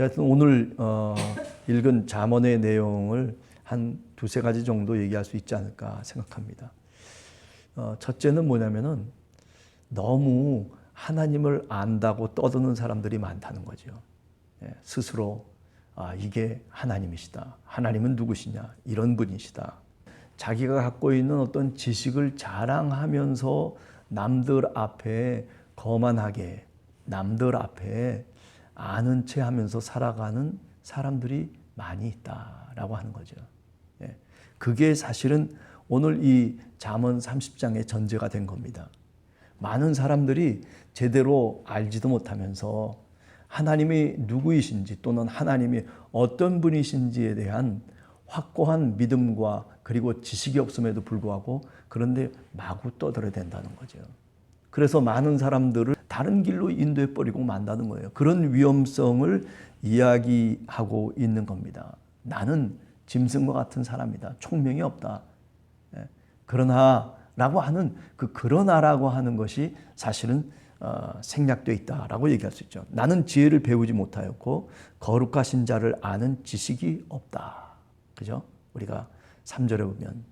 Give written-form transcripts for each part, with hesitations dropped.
하여튼 오늘 읽은 잠언의 내용을 한 두세 가지 정도 얘기할 수 있지 않을까 생각합니다. 첫째는 뭐냐면은 너무 하나님을 안다고 떠드는 사람들이 많다는 거죠. 스스로 이게 하나님이시다. 하나님은 누구시냐? 이런 분이시다. 자기가 갖고 있는 어떤 지식을 자랑하면서 남들 앞에 거만하게, 남들 앞에 아는 체 하면서 살아가는 사람들이 많이 있다라고 하는 거죠. 그게 사실은 오늘 이 잠언 30장의 전제가 된 겁니다. 많은 사람들이 제대로 알지도 못하면서 하나님이 누구이신지 또는 하나님이 어떤 분이신지에 대한 확고한 믿음과 그리고 지식이 없음에도 불구하고 그런데 마구 떠들어야 된다는 거죠. 그래서 많은 사람들을 다른 길로 인도해 버리고 만다는 거예요. 그런 위험성을 이야기하고 있는 겁니다. 나는 짐승과 같은 사람이다. 총명이 없다. 그러나 라고 하는 그러나라고 하는 것이 사실은 생략되어 있다라고 얘기할 수 있죠. 나는 지혜를 배우지 못하였고 거룩하신 자를 아는 지식이 없다. 그죠? 우리가 3절에 보면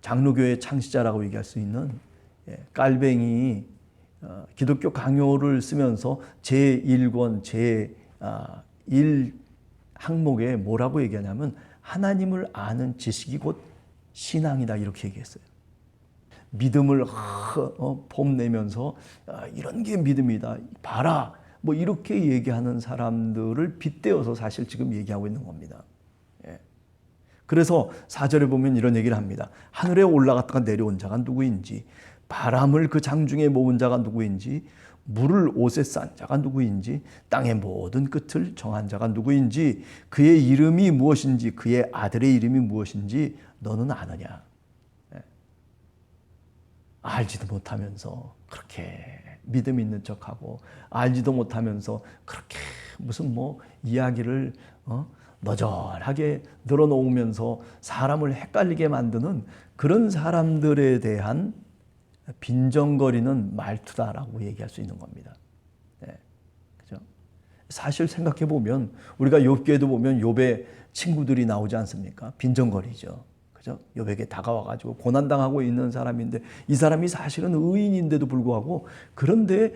장로교의 창시자라고 얘기할 수 있는 깔뱅이 기독교 강요를 쓰면서 제1권 제1 항목에 뭐라고 얘기하냐면 하나님을 아는 지식이 곧 신앙이다 이렇게 얘기했어요. 믿음을 폼내면서 이런 게 믿음이다. 봐라. 뭐 이렇게 얘기하는 사람들을 빗대어서 사실 지금 얘기하고 있는 겁니다. 그래서 4절에 보면 이런 얘기를 합니다. 하늘에 올라갔다가 내려온 자가 누구인지, 바람을 그 장중에 모은 자가 누구인지, 물을 옷에 싼 자가 누구인지, 땅의 모든 끝을 정한 자가 누구인지, 그의 이름이 무엇인지, 그의 아들의 이름이 무엇인지 너는 아느냐? 알지도 못하면서 그렇게 믿음 있는 척하고 알지도 못하면서 그렇게 무슨 이야기를 너절하게 늘어놓으면서 사람을 헷갈리게 만드는 그런 사람들에 대한 빈정거리는 말투다라고 얘기할 수 있는 겁니다. 그죠? 사실 생각해 보면 우리가 욥기에도 보면 욥의 친구들이 나오지 않습니까? 빈정거리죠. 그죠? 욥에게 다가와가지고 고난당하고 있는 사람인데 이 사람이 사실은 의인인데도 불구하고 그런데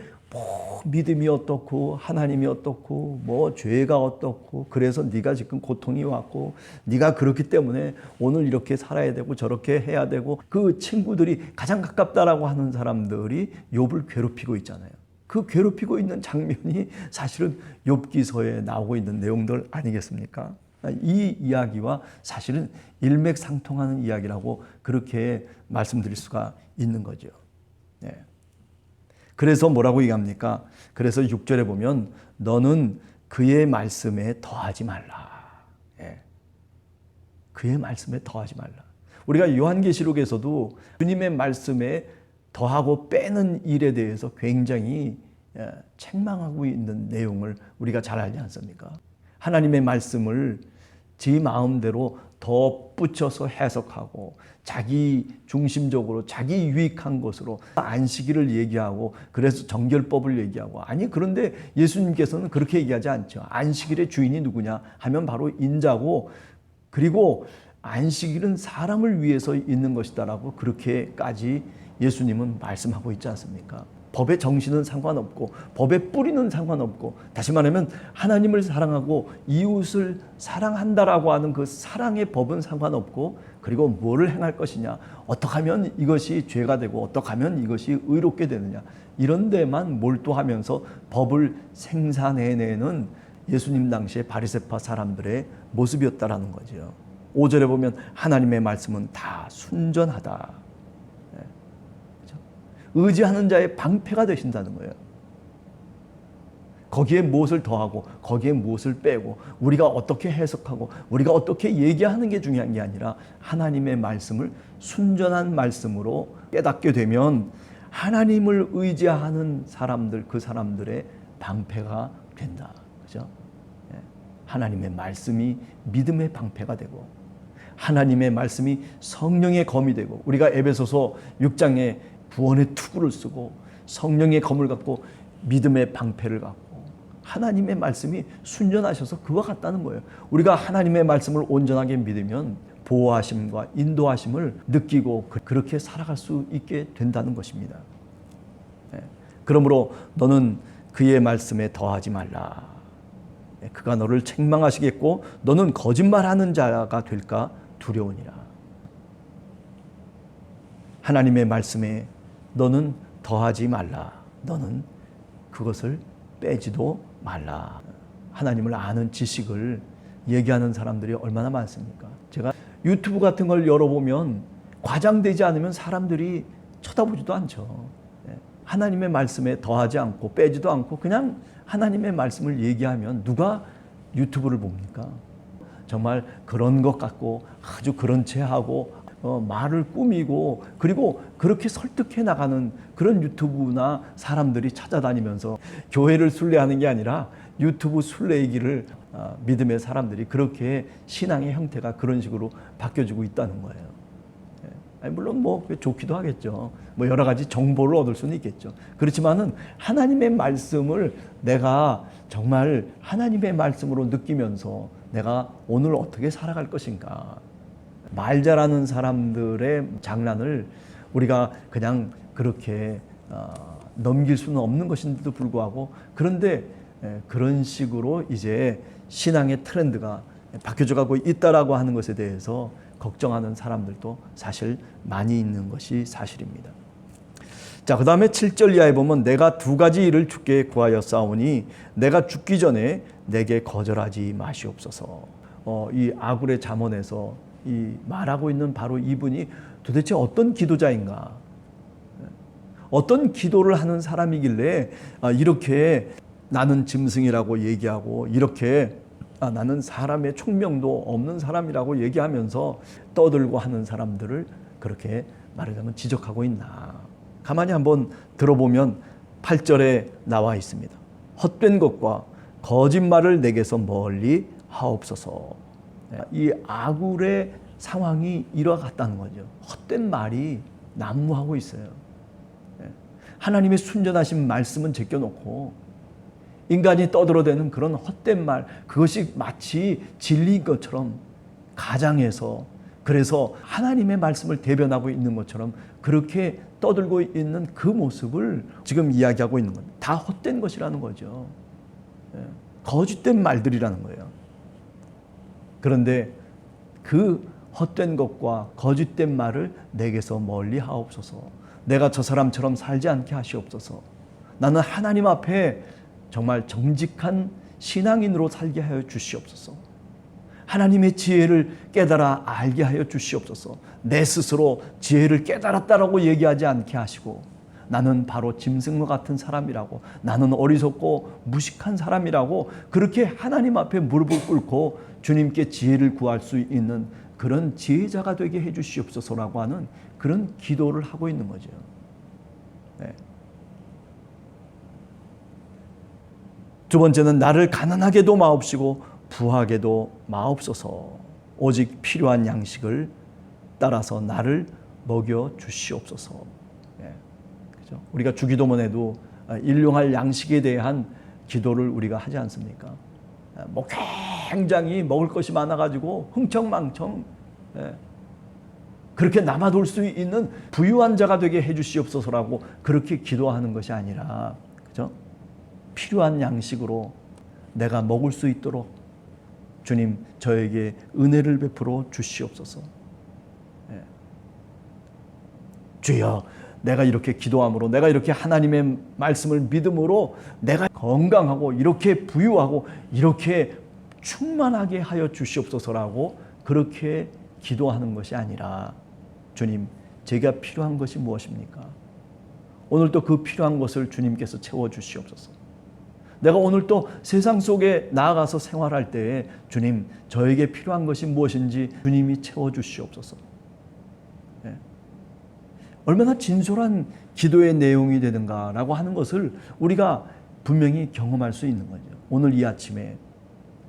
믿음이 어떻고 하나님이 어떻고 죄가 어떻고 그래서 네가 지금 고통이 왔고 네가 그렇기 때문에 오늘 이렇게 살아야 되고 저렇게 해야 되고 그 친구들이 가장 가깝다라고 하는 사람들이 욥을 괴롭히고 있잖아요. 그 괴롭히고 있는 장면이 사실은 욥기서에 나오고 있는 내용들 아니겠습니까? 이 이야기와 사실은 일맥상통하는 이야기라고 그렇게 말씀드릴 수가 있는 거죠. 그래서 뭐라고 얘기합니까? 그래서 6절에 보면 너는 그의 말씀에 더하지 말라. 그의 말씀에 더하지 말라. 우리가 요한계시록에서도 주님의 말씀에 더하고 빼는 일에 대해서 굉장히 책망하고 있는 내용을 우리가 잘 알지 않습니까? 하나님의 말씀을 제 마음대로 덧붙여서 해석하고 자기 중심적으로 자기 유익한 것으로 안식일을 얘기하고 그래서 정결법을 얘기하고 아니 그런데 예수님께서는 그렇게 얘기하지 않죠. 안식일의 주인이 누구냐 하면 바로 인자고 그리고 안식일은 사람을 위해서 있는 것이다라고 그렇게까지 예수님은 말씀하고 있지 않습니까? 법의 정신은 상관없고 법의 뿌리는 상관없고 다시 말하면 하나님을 사랑하고 이웃을 사랑한다라고 하는 그 사랑의 법은 상관없고 그리고 뭐를 행할 것이냐 어떻게 하면 이것이 죄가 되고 어떻게 하면 이것이 의롭게 되느냐 이런 데만 몰두하면서 법을 생산해내는 예수님 당시의 바리새파 사람들의 모습이었다라는 거죠. 5절에 보면 하나님의 말씀은 다 순전하다. 의지하는 자의 방패가 되신다는 거예요. 거기에 무엇을 더하고 거기에 무엇을 빼고 우리가 어떻게 해석하고 우리가 어떻게 얘기하는 게 중요한 게 아니라 하나님의 말씀을 순전한 말씀으로 깨닫게 되면 하나님을 의지하는 사람들 그 사람들의 방패가 된다. 그죠? 하나님의 말씀이 믿음의 방패가 되고 하나님의 말씀이 성령의 검이 되고 우리가 에베소서 6장에 구원의 투구를 쓰고 성령의 검을 갖고 믿음의 방패를 갖고 하나님의 말씀이 순전하셔서 그와 같다는 거예요. 우리가 하나님의 말씀을 온전하게 믿으면 보호하심과 인도하심을 느끼고 그렇게 살아갈 수 있게 된다는 것입니다. 그러므로 너는 그의 말씀에 더하지 말라. 그가 너를 책망하시겠고 너는 거짓말하는 자가 될까 두려우니라. 하나님의 말씀에 너는 더하지 말라. 너는 그것을 빼지도 말라. 하나님을 아는 지식을 얘기하는 사람들이 얼마나 많습니까? 제가 유튜브 같은 걸 열어보면 과장되지 않으면 사람들이 쳐다보지도 않죠. 하나님의 말씀에 더하지 않고 빼지도 않고 그냥 하나님의 말씀을 얘기하면 누가 유튜브를 봅니까? 정말 그런 것 같고 아주 그런 채 하고 말을 꾸미고 그리고 그렇게 설득해 나가는 그런 유튜브나 사람들이 찾아다니면서 교회를 순례하는 게 아니라 유튜브 순례이기를 믿음의 사람들이 그렇게 신앙의 형태가 그런 식으로 바뀌어지고 있다는 거예요. 물론 뭐 좋기도 하겠죠. 뭐 여러 가지 정보를 얻을 수는 있겠죠. 그렇지만은 하나님의 말씀을 내가 정말 하나님의 말씀으로 느끼면서 내가 오늘 어떻게 살아갈 것인가. 말 잘하는 사람들의 장난을 우리가 그냥 그렇게 넘길 수는 없는 것인데도 불구하고 그런데 그런 식으로 이제 신앙의 트렌드가 바뀌어져 가고 있다라고 하는 것에 대해서 걱정하는 사람들도 사실 많이 있는 것이 사실입니다. 자, 그 다음에 7절 이하에 보면 내가 두 가지 일을 주께 구하여 싸우니 내가 죽기 전에 내게 거절하지 마시옵소서. 이 아굴의 잠언에서 이 말하고 있는 바로 이분이 도대체 어떤 기도자인가? 어떤 기도를 하는 사람이길래 이렇게 나는 짐승이라고 얘기하고 이렇게 나는 사람의 총명도 없는 사람이라고 얘기하면서 떠들고 하는 사람들을 그렇게 말하자면 지적하고 있나. 가만히 한번 들어보면 8절에 나와 있습니다. 헛된 것과 거짓말을 내게서 멀리 하옵소서. 이 아굴의 상황이 이와 같다는 거죠. 헛된 말이 난무하고 있어요. 하나님의 순전하신 말씀은 제껴놓고 인간이 떠들어대는 그런 헛된 말, 그것이 마치 진리인 것처럼 가장해서 그래서 하나님의 말씀을 대변하고 있는 것처럼 그렇게 떠들고 있는 그 모습을 지금 이야기하고 있는 겁니다. 다 헛된 것이라는 거죠. 거짓된 말들이라는 거예요. 그런데 그 헛된 것과 거짓된 말을 내게서 멀리 하옵소서. 내가 저 사람처럼 살지 않게 하시옵소서. 나는 하나님 앞에 정말 정직한 신앙인으로 살게 하여 주시옵소서. 하나님의 지혜를 깨달아 알게 하여 주시옵소서. 내 스스로 지혜를 깨달았다라고 얘기하지 않게 하시고 나는 바로 짐승과 같은 사람이라고 나는 어리석고 무식한 사람이라고 그렇게 하나님 앞에 무릎을 꿇고 주님께 지혜를 구할 수 있는 그런 지혜자가 되게 해 주시옵소서라고 하는 그런 기도를 하고 있는 거죠. 네. 두 번째는 나를 가난하게도 마옵시고 부하게도 마옵소서. 오직 필요한 양식을 따라서 나를 먹여 주시옵소서. 예. 그죠? 우리가 주기도문에도 일용할 양식에 대한 기도를 우리가 하지 않습니까? 뭐 굉장히 먹을 것이 많아가지고 흥청망청 그렇게 남아돌 수 있는 부유한 자가 되게 해주시옵소서라고 그렇게 기도하는 것이 아니라, 그죠? 필요한 양식으로 내가 먹을 수 있도록 주님 저에게 은혜를 베풀어 주시옵소서. 주여, 내가 이렇게 기도함으로, 내가 이렇게 하나님의 말씀을 믿음으로 내가 건강하고 이렇게 부유하고 이렇게 충만하게 하여 주시옵소서라고 그렇게 기도하는 것이 아니라, 주님 제가 필요한 것이 무엇입니까? 오늘 또 그 필요한 것을 주님께서 채워 주시옵소서. 내가 오늘 또 세상 속에 나아가서 생활할 때에 주님 저에게 필요한 것이 무엇인지 주님이 채워 주시옵소서. 네. 얼마나 진솔한 기도의 내용이 되는가라고 하는 것을 우리가 분명히 경험할 수 있는 거죠. 오늘 이 아침에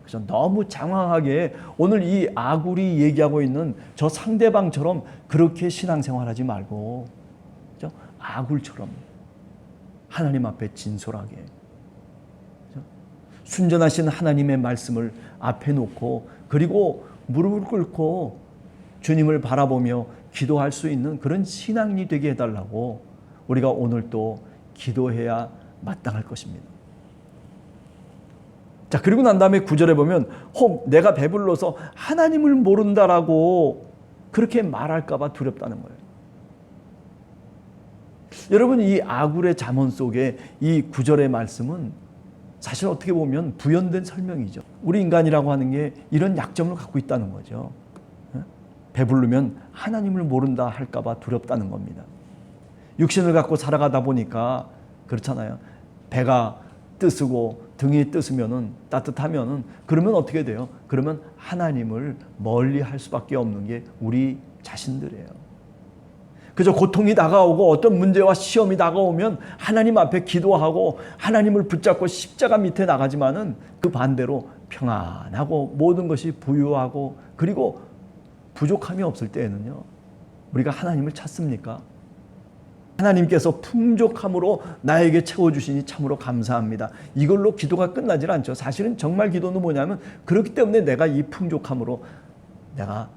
그래서 너무 장황하게 오늘 이 아굴이 얘기하고 있는 저 상대방처럼 그렇게 신앙생활하지 말고, 그렇죠? 아굴처럼 하나님 앞에 진솔하게, 그렇죠? 순전하신 하나님의 말씀을 앞에 놓고 그리고 무릎을 꿇고 주님을 바라보며 기도할 수 있는 그런 신앙이 되게 해달라고 우리가 오늘 또 기도해야 마땅할 것입니다. 자, 그리고 난 다음에 9절에 보면 혹 내가 배불러서 하나님을 모른다라고 그렇게 말할까 봐 두렵다는 거예요. 여러분, 이 아굴의 잠언 속에 이 9절의 말씀은 사실 어떻게 보면 부연된 설명이죠. 우리 인간이라고 하는 게 이런 약점을 갖고 있다는 거죠. 배부르면 하나님을 모른다 할까 봐 두렵다는 겁니다. 육신을 갖고 살아가다 보니까 그렇잖아요. 배가 뜨스고 등이 뜨스면은 따뜻하면은 그러면 어떻게 돼요? 그러면 하나님을 멀리 할 수밖에 없는 게 우리 자신들이에요. 그저 고통이 다가오고 어떤 문제와 시험이 다가오면 하나님 앞에 기도하고 하나님을 붙잡고 십자가 밑에 나가지만은 그 반대로 평안하고 모든 것이 부유하고 그리고 부족함이 없을 때에는요, 우리가 하나님을 찾습니까? 하나님께서 풍족함으로 나에게 채워주시니 참으로 감사합니다. 이걸로 기도가 끝나질 않죠. 사실은 정말 기도는 뭐냐면 그렇기 때문에 내가 이 풍족함으로 내가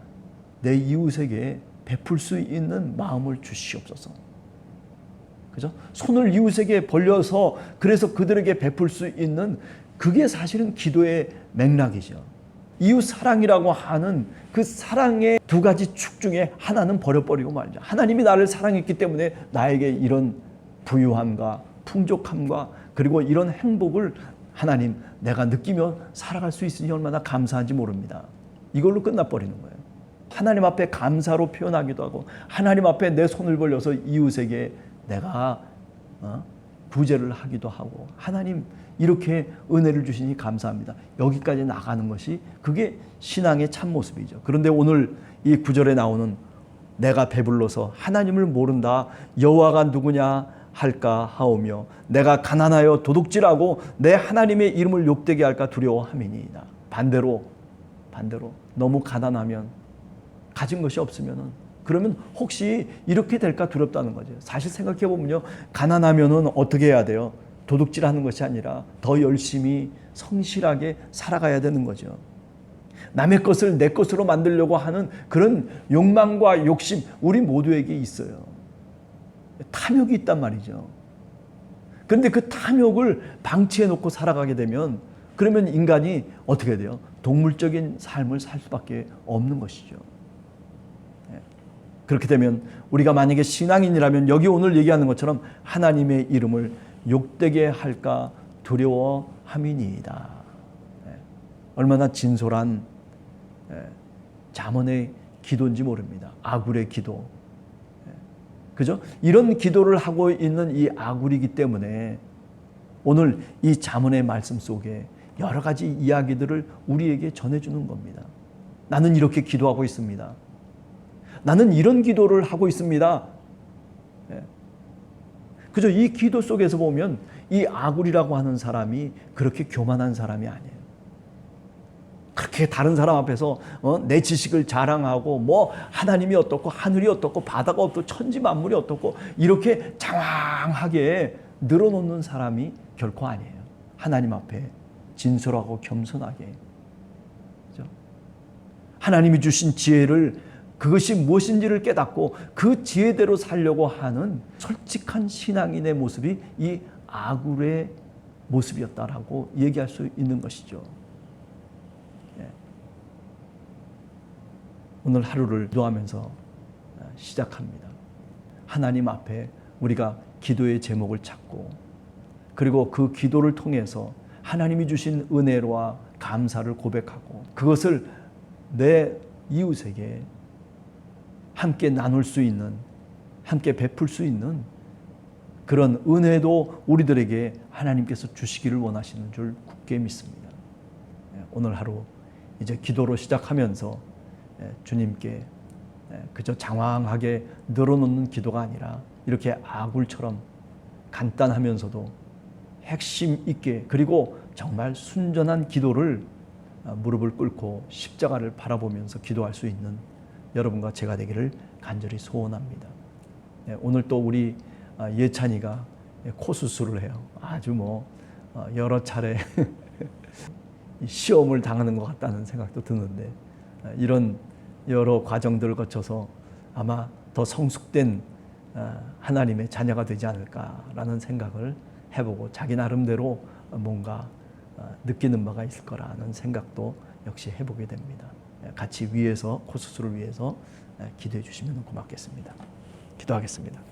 내 이웃에게 베풀 수 있는 마음을 주시옵소서. 그죠? 손을 이웃에게 벌려서 그래서 그들에게 베풀 수 있는 그게 사실은 기도의 맥락이죠. 이웃 사랑이라고 하는 그 사랑의 두 가지 축 중에 하나는 버려버리고 말이죠. 하나님이 나를 사랑했기 때문에 나에게 이런 부유함과 풍족함과 그리고 이런 행복을 하나님 내가 느끼며 살아갈 수 있으니 얼마나 감사한지 모릅니다. 이걸로 끝나버리는 거예요. 하나님 앞에 감사로 표현하기도 하고 하나님 앞에 내 손을 벌려서 이웃에게 내가 구제를 하기도 하고 하나님 이렇게 은혜를 주시니 감사합니다. 여기까지 나가는 것이 그게 신앙의 참모습이죠. 그런데 오늘 이 9절에 나오는 내가 배불러서 하나님을 모른다 여호와가 누구냐 할까 하오며 내가 가난하여 도둑질하고 내 하나님의 이름을 욕되게 할까 두려워함이니이다. 반대로 너무 가난하면 가진 것이 없으면은 그러면 혹시 이렇게 될까 두렵다는 거죠. 사실 생각해 보면요, 가난하면은 어떻게 해야 돼요? 도둑질하는 것이 아니라 더 열심히 성실하게 살아가야 되는 거죠. 남의 것을 내 것으로 만들려고 하는 그런 욕망과 욕심 우리 모두에게 있어요. 탐욕이 있단 말이죠. 그런데 그 탐욕을 방치해 놓고 살아가게 되면 그러면 인간이 어떻게 돼요? 동물적인 삶을 살 수밖에 없는 것이죠. 그렇게 되면 우리가 만약에 신앙인이라면 여기 오늘 얘기하는 것처럼 하나님의 이름을 욕되게 할까 두려워함이니이다. 얼마나 진솔한 잠언의 기도인지 모릅니다. 아굴의 기도. 그죠? 이런 기도를 하고 있는 이 아굴이기 때문에 오늘 이 잠언의 말씀 속에 여러 가지 이야기들을 우리에게 전해주는 겁니다. 나는 이렇게 기도하고 있습니다. 나는 이런 기도를 하고 있습니다. 그죠? 이 기도 속에서 보면 이 아굴이라고 하는 사람이 그렇게 교만한 사람이 아니에요. 그렇게 다른 사람 앞에서 내 지식을 자랑하고 뭐 하나님이 어떻고 하늘이 어떻고 바다가 어떻고 천지 만물이 어떻고 이렇게 장황하게 늘어놓는 사람이 결코 아니에요. 하나님 앞에 진솔하고 겸손하게, 그죠? 하나님이 주신 지혜를 그것이 무엇인지를 깨닫고 그 지혜대로 살려고 하는 솔직한 신앙인의 모습이 이 아굴의 모습이었다라고 얘기할 수 있는 것이죠. 오늘 하루를 기도하면서 시작합니다. 하나님 앞에 우리가 기도의 제목을 찾고 그리고 그 기도를 통해서 하나님이 주신 은혜와 감사를 고백하고 그것을 내 이웃에게 함께 나눌 수 있는, 함께 베풀 수 있는 그런 은혜도 우리들에게 하나님께서 주시기를 원하시는 줄 굳게 믿습니다. 오늘 하루 이제 기도로 시작하면서 주님께 그저 장황하게 늘어놓는 기도가 아니라 이렇게 아굴처럼 간단하면서도 핵심 있게 그리고 정말 순전한 기도를 무릎을 꿇고 십자가를 바라보면서 기도할 수 있는 여러분과 제가 되기를 간절히 소원합니다. 오늘 또 우리 예찬이가 코 수술을 해요. 아주 여러 차례 시험을 당하는 것 같다는 생각도 드는데 이런 여러 과정들을 거쳐서 아마 더 성숙된 하나님의 자녀가 되지 않을까라는 생각을 해보고 자기 나름대로 뭔가 느끼는 바가 있을 거라는 생각도 역시 해보게 됩니다. 같이 위해서 코 수술을 위해서 기도해 주시면 고맙겠습니다. 기도하겠습니다.